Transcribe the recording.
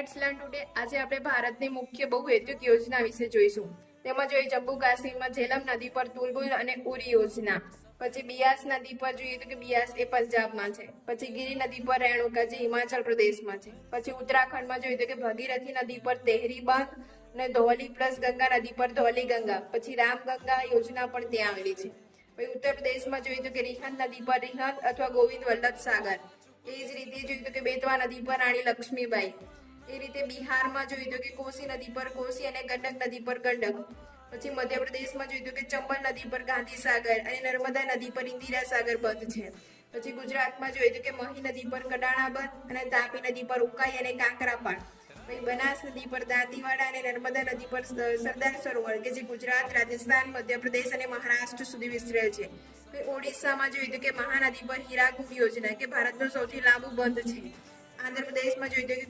Excellent today આજે આપણે ભારતની મુખ્ય બહુહેતુક યોજના વિશે જોઈશું. તેમાં જોઈએ જમ્મુ કાશ્મીરમાં ઝેલમ નદી પર તુલબુલ અને ઉરી યોજના. પછી બિયાસ નદી પર જોઈએ તો કે બિયાસ એ પંજાબમાં છે. પછી ગિરી નદી પર રેણુકા જે હિમાચલ પ્રદેશમાં છે. પછી ઉત્તરાખંડમાં જોઈએ તો કે ભગીરથી નદી પર તેહરી બંધ અને ધૌલી પ્લસ ગંગા નદી પર ધૌલી ગંગા. પછી રામગંગા યોજના પણ ત્યાં આવેલી છે. પછી ઉત્તર પ્રદેશમાં જોઈએ તો કે રિહંદ નદી પર રિહંદ અથવા ગોવિંદ વલ્લભ સાગર. એ જ રીતે જોઈએ તો કે બેતવા નદી પર રાણી લક્ષ્મીબાઈ. એ રીતે બિહારમાં જોઈએ તો કે કોસી નદી પર કોસી અને ગંડક નદી પર ગંડક. પછી મધ્યપ્રદેશમાં જોઈએ તો કે ચંબલ નદી પર ગાંધી સાગર અને નર્મદા નદી પર ઇન્દિરા સાગર બંધ છે. પછી ગુજરાતમાં જોઈએ તો કે મહી નદી પર કડાણા બંધ અને તાપી નદી પર ઉકાઈ અને કાંકરાપાળ. પછી બનાસ નદી પર દાંતીવાડા અને નર્મદા નદી પર સરદાર સરોવર કે જે ગુજરાત, રાજસ્થાન, મધ્યપ્રદેશ અને મહારાષ્ટ્ર સુધી વિસ્તરેલ છે. ઓડિશામાં જોઈએ તો કે મહાનદી પર હીરાકુંડ યોજના કે ભારતનો સૌથી લાંબુ બંધ છે. આંધ્રપ્રદેશમાં જોઈએ તો કે